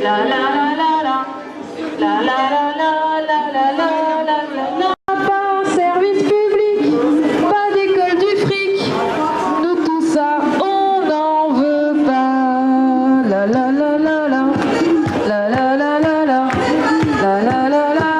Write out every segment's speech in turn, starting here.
la la la la la, la la la la la la la la la. Pas un service public, pas d'école du fric, nous tout ça on n'en veut pas. La la la la la, la la la la la, la la la la la.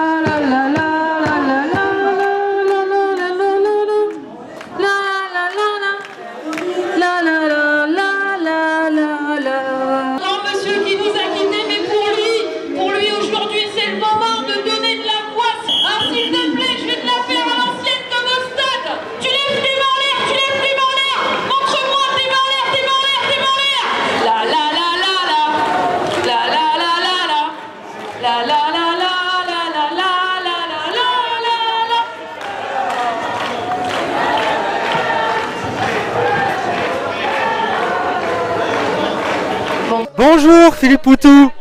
Bonjour Philippe Poutou.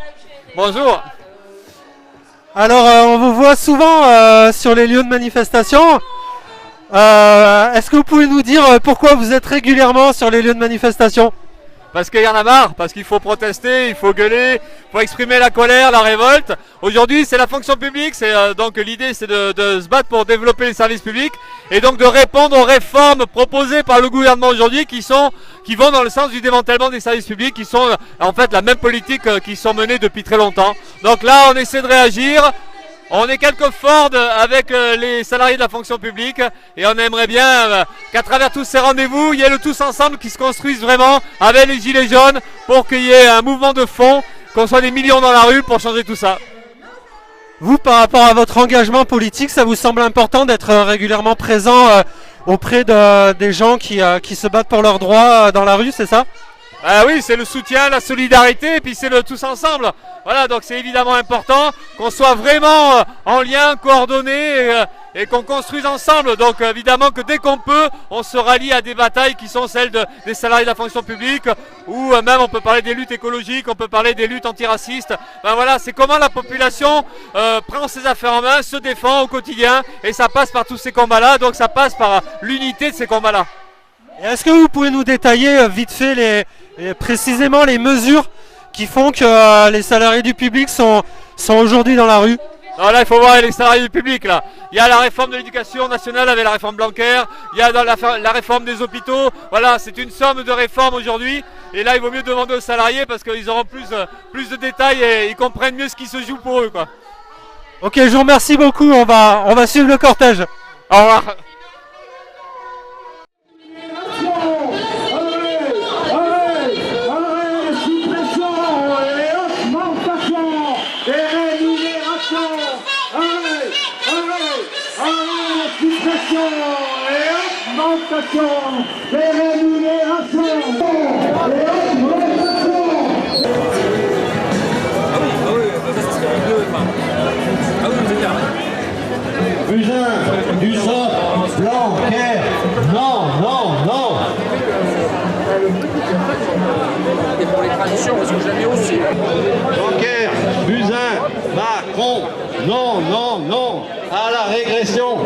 Bonjour. Alors on vous voit souvent sur les lieux de manifestation. Est-ce que vous pouvez nous dire pourquoi vous êtes régulièrement sur les lieux de manifestation? Parce qu'il y en a marre, parce qu'il faut protester, il faut gueuler, il faut exprimer la colère, la révolte. Aujourd'hui, c'est la fonction publique, donc l'idée c'est de se battre pour développer les services publics et donc de répondre aux réformes proposées par le gouvernement aujourd'hui qui vont dans le sens du démantèlement des services publics, qui sont en fait la même politique qui sont menées depuis très longtemps. Donc là, on essaie de réagir. On est quelque fort avec les salariés de la fonction publique et on aimerait bien qu'à travers tous ces rendez-vous, il y ait le tous ensemble qui se construise vraiment avec les gilets jaunes pour qu'il y ait un mouvement de fond, qu'on soit des millions dans la rue pour changer tout ça. Vous, par rapport à votre engagement politique, ça vous semble important d'être régulièrement présent auprès des gens qui se battent pour leurs droits dans la rue, c'est ça? Oui, c'est le soutien, la solidarité et puis c'est le tous ensemble. Voilà, donc c'est évidemment important qu'on soit vraiment en lien, coordonné et qu'on construise ensemble. Donc évidemment que dès qu'on peut, on se rallie à des batailles qui sont celles des salariés de la fonction publique ou même on peut parler des luttes écologiques, on peut parler des luttes antiracistes. Ben voilà, c'est comment la population prend ses affaires en main, se défend au quotidien et ça passe par tous ces combats-là, donc ça passe par l'unité de ces combats-là. Est-ce que vous pouvez nous détailler vite fait précisément les mesures qui font que les salariés du public sont aujourd'hui dans la rue? Alors là, il faut voir les salariés du public. Là. Il y a la réforme de l'éducation nationale avec la réforme Blanquer, il y a la réforme des hôpitaux. Voilà, c'est une somme de réformes aujourd'hui. Et là, il vaut mieux demander aux salariés parce qu'ils auront plus de détails et ils comprennent mieux ce qui se joue pour eux, quoi. Ok, je vous remercie beaucoup. On va suivre le cortège. Au revoir. Des rémunérations Buzyn, Dussopt, Blanquer, non, non, non. Et pour les traditions, parce que jamais aussi. Blanquer, Buzyn, Macron, non, non, non, à la régression.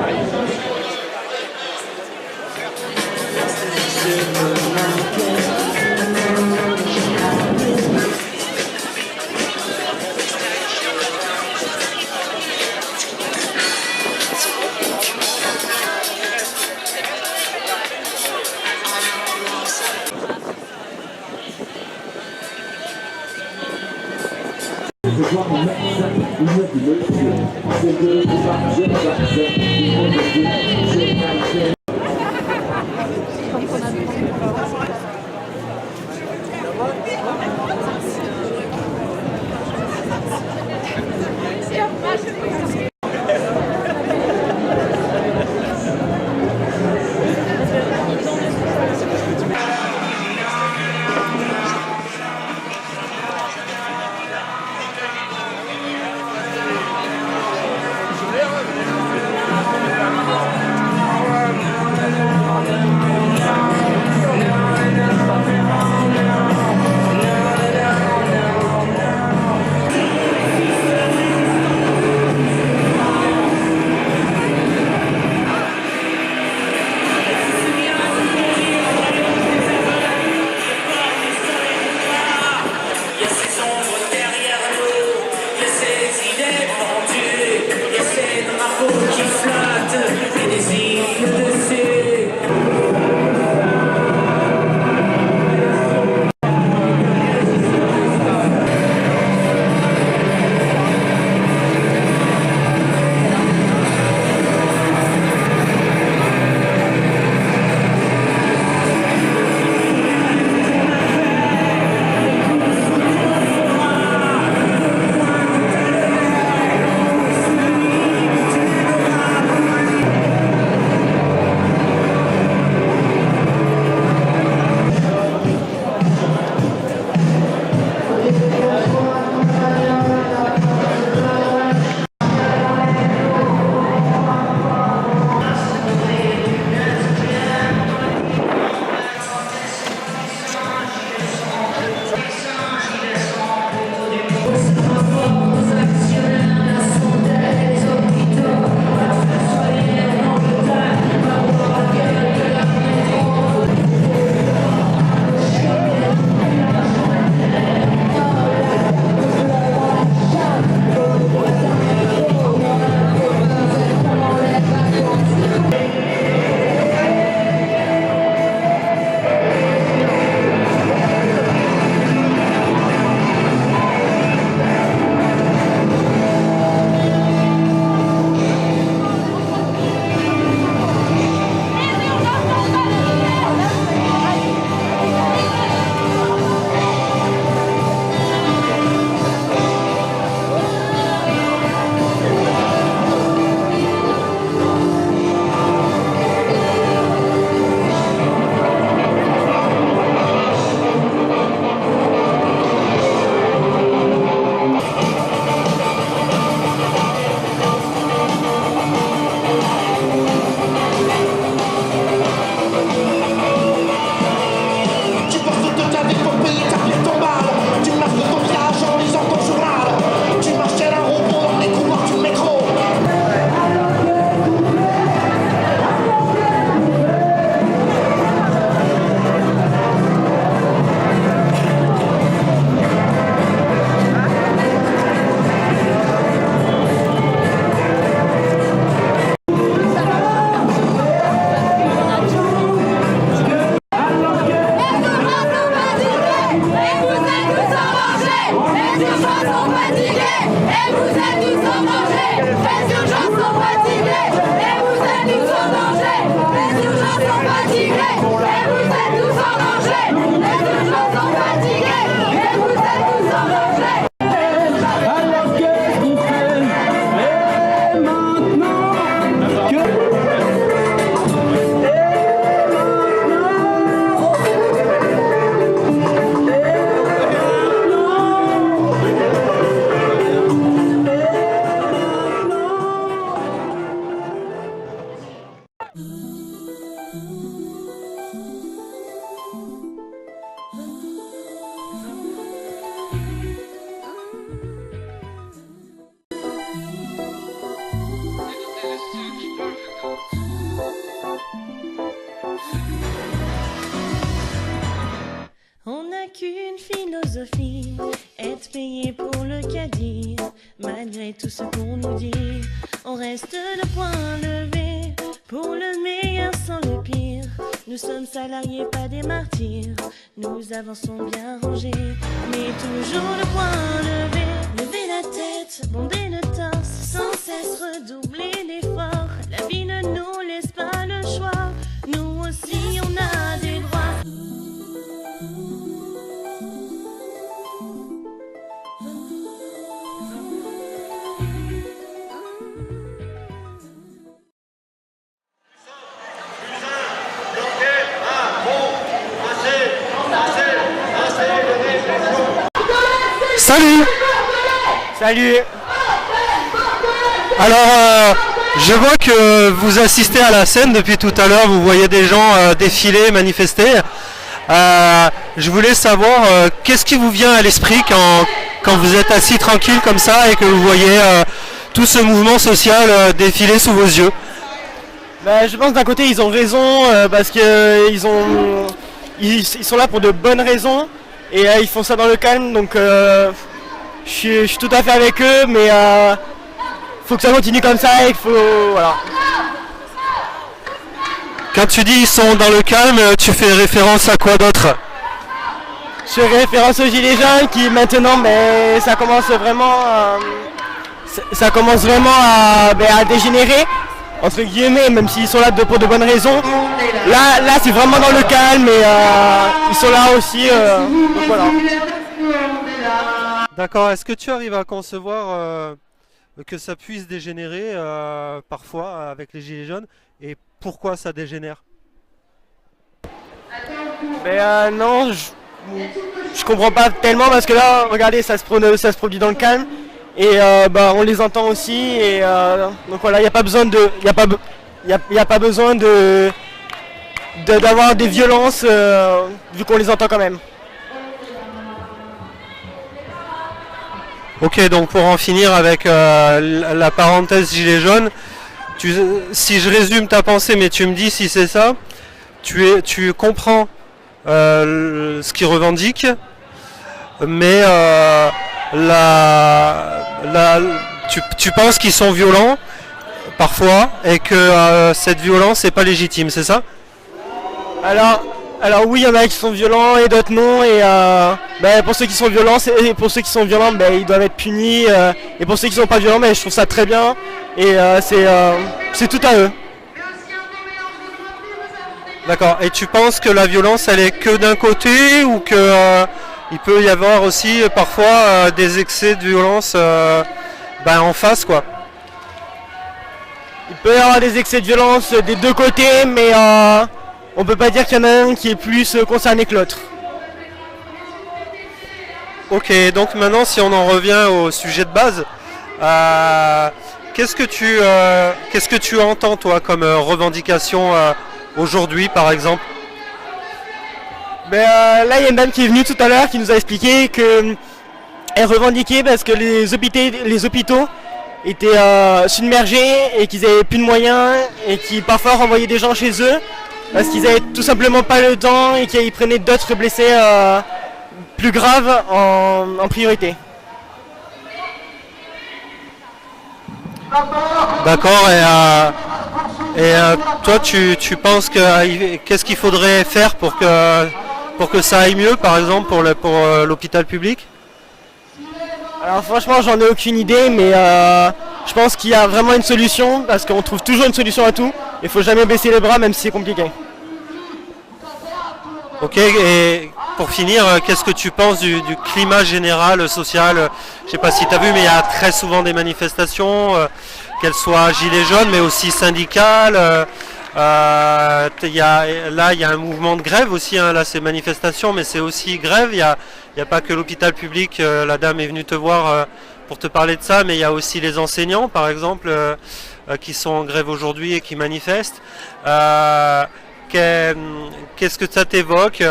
qu'une philosophie, être payé pour le caddie. Malgré tout ce qu'on nous dit, on reste le point levé. Pour le meilleur sans le pire, nous sommes salariés, pas des martyrs. Nous avançons bien rangés, mais toujours le point levé. Lever la tête, bonder le torse, sans cesse redoubler d'efforts. La vie ne nous laisse pas le choix, nous aussi on a des droits. Salut! Salut. Alors, je vois que vous assistez à la scène depuis tout à l'heure, vous voyez des gens défiler, manifester. Je voulais savoir qu'est-ce qui vous vient à l'esprit quand vous êtes assis tranquille comme ça et que vous voyez tout ce mouvement social défiler sous vos yeux. Bah, je pense d'un côté ils ont raison parce que ils sont là pour de bonnes raisons et ils font ça dans le calme, donc je suis tout à fait avec eux, mais faut que ça continue comme ça et qu'il faut voilà. Quand tu dis ils sont dans le calme, tu fais référence à quoi d'autre? Je fais référence aux gilets jaunes qui maintenant, mais ça commence vraiment à dégénérer entre guillemets, même s'ils sont là pour de bonnes raisons. Là c'est vraiment dans le calme et ils sont là aussi. Donc voilà. D'accord, est-ce que tu arrives à concevoir que ça puisse dégénérer parfois avec les gilets jaunes et pourquoi ça dégénère? Non, je comprends pas tellement parce que là, regardez, ça se produit dans le calme et on les entend aussi et donc voilà, il n'y a pas besoin d'avoir des violences vu qu'on les entend quand même. Ok, donc pour en finir avec la parenthèse gilet jaune, si je résume ta pensée, mais tu me dis si c'est ça, tu comprends ce qu'ils revendiquent, mais tu penses qu'ils sont violents parfois et que cette violence n'est pas légitime, c'est ça? Alors oui, il y en a qui sont violents et d'autres non, et pour ceux qui sont violents, ils doivent être punis, et pour ceux qui sont pas violents, je trouve ça très bien, et c'est tout à eux. D'accord, et tu penses que la violence elle est que d'un côté ou que il peut y avoir aussi parfois des excès de violence en face quoi? Il peut y avoir des excès de violence des deux côtés, mais on peut pas dire qu'il y en a un qui est plus concerné que l'autre. Ok, donc maintenant si on en revient au sujet de base, qu'est-ce que tu entends toi comme revendication aujourd'hui par exemple? Là il y a une dame qui est venue tout à l'heure qui nous a expliqué qu'elle revendiquait parce que les hôpitaux étaient submergés et qu'ils n'avaient plus de moyens et qui parfois renvoyaient des gens chez eux parce qu'ils n'avaient tout simplement pas le temps et qu'ils prenaient d'autres blessés plus graves en priorité. D'accord, et toi tu penses que qu'est-ce qu'il faudrait faire pour que ça aille mieux par exemple pour l'hôpital public? Alors franchement j'en ai aucune idée, mais je pense qu'il y a vraiment une solution parce qu'on trouve toujours une solution à tout. Il faut jamais baisser les bras même si c'est compliqué. Ok, et pour finir, qu'est-ce que tu penses du climat général, social? Je sais pas si tu as vu, mais il y a très souvent des manifestations, qu'elles soient gilets jaunes, mais aussi syndicales. Là, il y a un mouvement de grève aussi, hein, là c'est manifestation, mais c'est aussi grève. Il n'y a pas que l'hôpital public, la dame est venue te voir pour te parler de ça, mais il y a aussi les enseignants, par exemple, qui sont en grève aujourd'hui et qui manifestent. Qu'est-ce que ça t'évoque?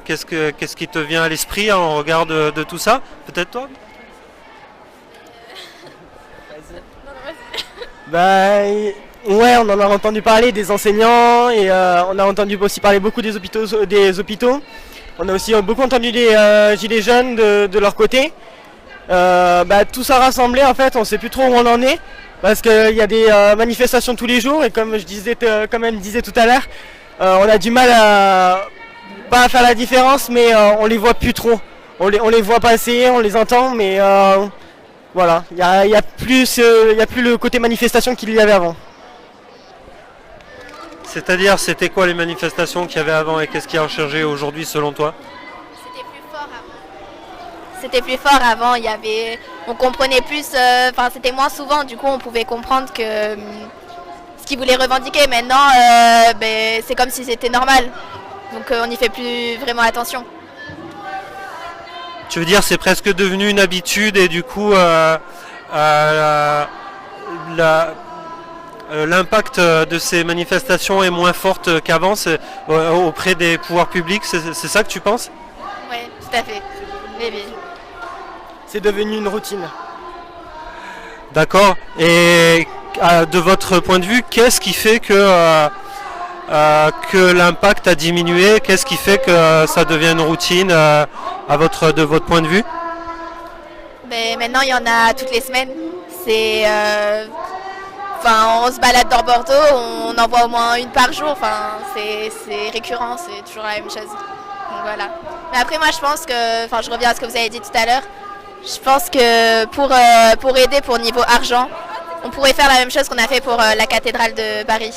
Qu'est-ce qui te vient à l'esprit en regard de tout ça? Peut-être toi? Ouais, on en a entendu parler des enseignants et on a entendu aussi parler beaucoup des hôpitaux. On a aussi beaucoup entendu les gilets jaunes de leur côté. Tout ça rassemblé, en fait, on ne sait plus trop où on en est. Parce qu'il y a des manifestations tous les jours et comme elle disait tout à l'heure, on a du mal pas à faire la différence, mais on les voit plus trop. On les voit passer, on les entend, mais voilà, il y a plus le côté manifestation qu'il y avait avant. C'est-à-dire, c'était quoi les manifestations qu'il y avait avant et qu'est-ce qui a changé aujourd'hui selon toi? C'était plus fort avant, on comprenait plus, c'était moins souvent, du coup on pouvait comprendre que ce qu'ils voulaient revendiquer. Maintenant, c'est comme si c'était normal, donc on n'y fait plus vraiment attention. Tu veux dire c'est presque devenu une habitude et du coup l'impact de ces manifestations est moins forte qu'avant auprès des pouvoirs publics, c'est ça que tu penses? Oui, tout à fait. Oui. C'est devenu une routine. D'accord. Et de votre point de vue, qu'est-ce qui fait que l'impact a diminué? Qu'est-ce qui fait que ça devient une routine de votre point de vue? Maintenant, il y en a toutes les semaines. On se balade dans Bordeaux, on en voit au moins une par jour. C'est récurrent, c'est toujours la même chose. Donc voilà. Mais après, moi, je pense que, je reviens à ce que vous avez dit tout à l'heure. Je pense que pour aider pour niveau argent, on pourrait faire la même chose qu'on a fait pour la cathédrale de Paris.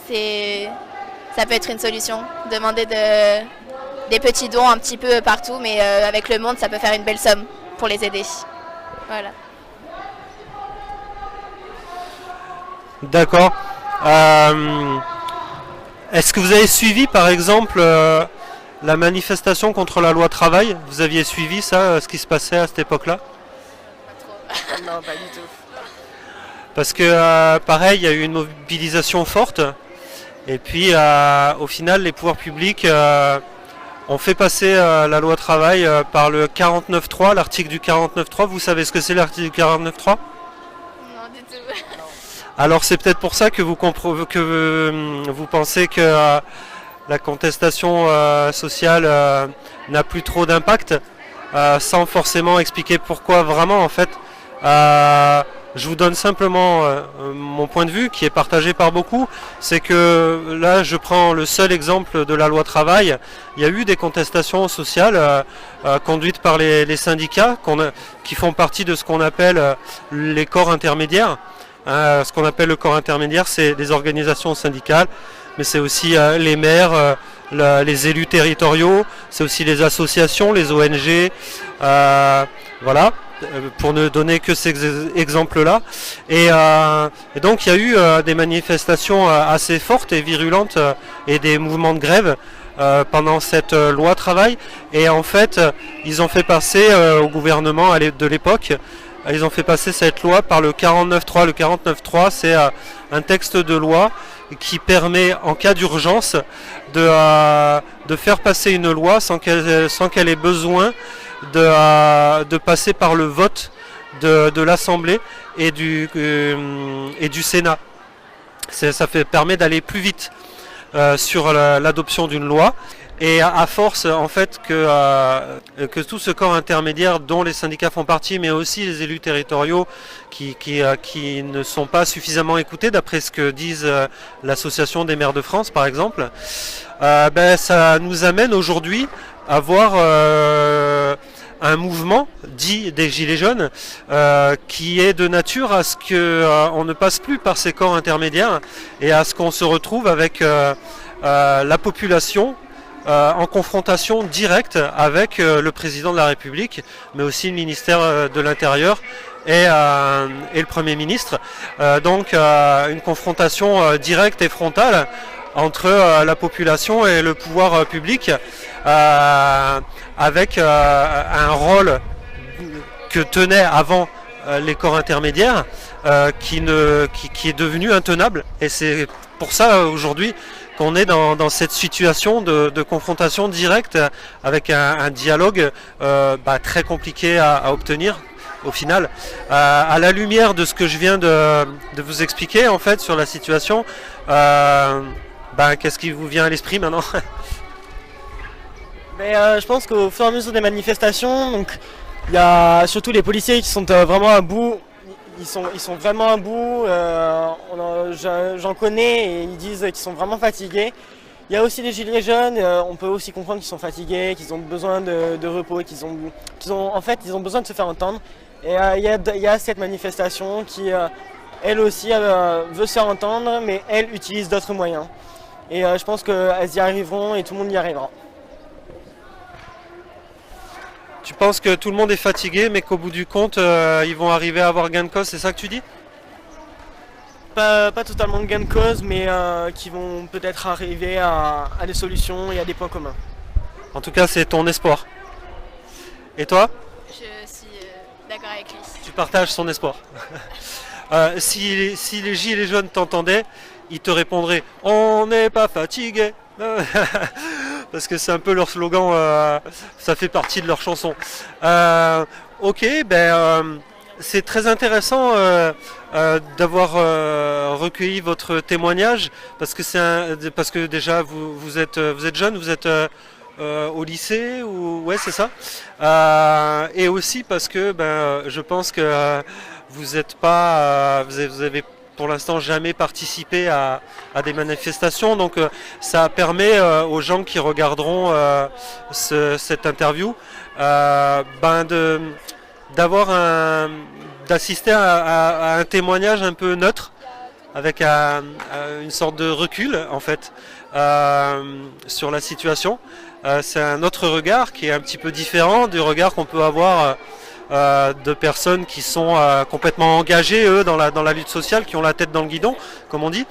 Ça peut être une solution. Demander des petits dons un petit peu partout, mais avec le monde, ça peut faire une belle somme pour les aider. Voilà. D'accord. Est-ce que vous avez suivi par exemple la manifestation contre la loi travail? Vous aviez suivi ça, ce qui se passait à cette époque-là? Non, pas du tout. Parce que pareil, il y a eu une mobilisation forte et puis au final les pouvoirs publics ont fait passer la loi travail par le 49.3, l'article du 49.3. Vous savez ce que c'est l'article du 49.3? Non, du tout. Alors c'est peut-être pour ça que vous pensez que la contestation sociale n'a plus trop d'impact, sans forcément expliquer pourquoi vraiment en fait. Je vous donne simplement mon point de vue qui est partagé par beaucoup, c'est que là je prends le seul exemple de la loi travail, il y a eu des contestations sociales conduites par les syndicats qui font partie de ce qu'on appelle les corps intermédiaires. Ce qu'on appelle le corps intermédiaire, c'est les organisations syndicales, mais c'est aussi les maires, les élus territoriaux, c'est aussi les associations, les ONG, voilà, pour ne donner que ces exemples-là. Et donc il y a eu des manifestations assez fortes et virulentes et des mouvements de grève pendant cette loi travail. Et en fait, ils ont fait passer au gouvernement de l'époque, ils ont fait passer cette loi par le 49.3. Le 49.3, c'est un texte de loi qui permet, en cas d'urgence, de faire passer une loi sans qu'elle ait besoin de passer par le vote de l'Assemblée et du Sénat. Ça permet d'aller plus vite sur l'adoption d'une loi. Et à force en fait que tout ce corps intermédiaire dont les syndicats font partie, mais aussi les élus territoriaux qui ne sont pas suffisamment écoutés d'après ce que disent l'association des maires de France par exemple, ça nous amène aujourd'hui à voir un mouvement dit des Gilets jaunes qui est de nature à ce qu'on ne passe plus par ces corps intermédiaires et à ce qu'on se retrouve avec la population en confrontation directe avec le président de la République, mais aussi le ministère de l'Intérieur et le Premier ministre. Donc une confrontation directe et frontale entre la population et le pouvoir public, avec un rôle que tenaient avant les corps intermédiaires, qui est devenu intenable. Et c'est pour ça aujourd'hui qu'on est dans cette situation de confrontation directe avec un dialogue très compliqué à obtenir au final. À la lumière de ce que je viens de vous expliquer en fait sur la situation, qu'est-ce qui vous vient à l'esprit maintenant? Mais je pense qu'au fur et à mesure des manifestations, donc il y a surtout les policiers qui sont vraiment à bout. Ils sont vraiment à bout. J'en connais et ils disent qu'ils sont vraiment fatigués. Il y a aussi les gilets jaunes. On peut aussi comprendre qu'ils sont fatigués, qu'ils ont besoin de repos, qu'ils ont besoin de se faire entendre. Et il y a cette manifestation qui, elle aussi, veut se faire entendre, mais elle utilise d'autres moyens. Et je pense qu'elles y arriveront et tout le monde y arrivera. Tu penses que tout le monde est fatigué, mais qu'au bout du compte, ils vont arriver à avoir gain de cause, c'est ça que tu dis? Pas totalement de gain de cause, mais qui vont peut-être arriver à des solutions et à des points communs. En tout cas, c'est ton espoir. Et toi? Je suis d'accord avec lui. Tu partages son espoir. Si les gilets jaunes t'entendaient, ils te répondraient « On n'est pas fatigué ». Parce que c'est un peu leur slogan, ça fait partie de leur chanson. Ok, c'est très intéressant d'avoir recueilli votre témoignage, parce que déjà vous êtes jeune, vous êtes au lycée, ou ouais c'est ça. Et aussi parce que je pense que vous avez pour l'instant jamais participé à des manifestations, donc ça permet aux gens qui regarderont cette interview d'assister à un témoignage un peu neutre, avec une sorte de recul en fait sur la situation. C'est un autre regard qui est un petit peu différent du regard qu'on peut avoir de personnes qui sont complètement engagées eux dans la lutte sociale, qui ont la tête dans le guidon, comme on dit.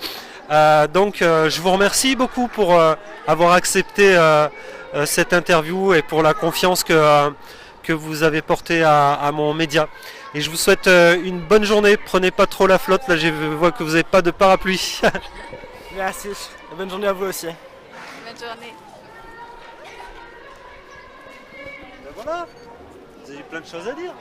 Donc je vous remercie beaucoup pour avoir accepté cette interview et pour la confiance que vous avez portée à mon média. Et je vous souhaite une bonne journée. Prenez pas trop la flotte, là je vois que vous n'avez pas de parapluie. Merci, et bonne journée à vous aussi. Bonne journée. Voilà, vous avez plein de choses à dire.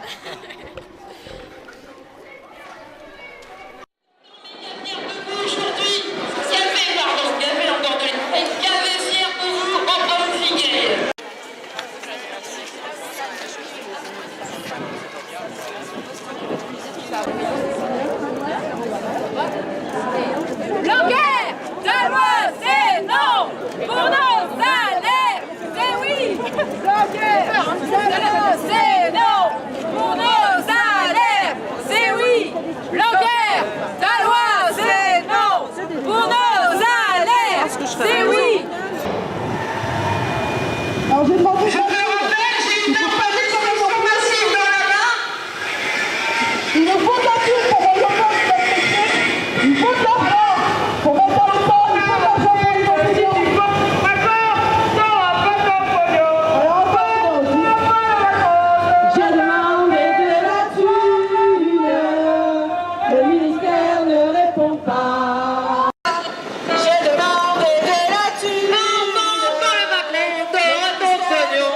Blanquer, ta loi, c'est non. Pour nos salaires, c'est oui. Blanquer, ta loi, c'est non. Pour nos salaires, c'est oui. Blanquer, ta loi, c'est non. Pour nos salaires, c'est oui. Alors je te rappelle, j'ai une information massive dans la main. Il nous faut de la thune pour mettre le temps de respecter. Il faut de l'argent pour mettre dans le temps. Il faut de l'argent pour les opinions. D'accord? Non, pas de pognon. Alors pas de pognon. J'ai demandé de la thune. Le ministère ne répond pas. J'ai demandé de la thune. Non, pas le macron, t'auras ton pognon.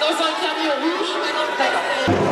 Dans un camion rouge. D'accord.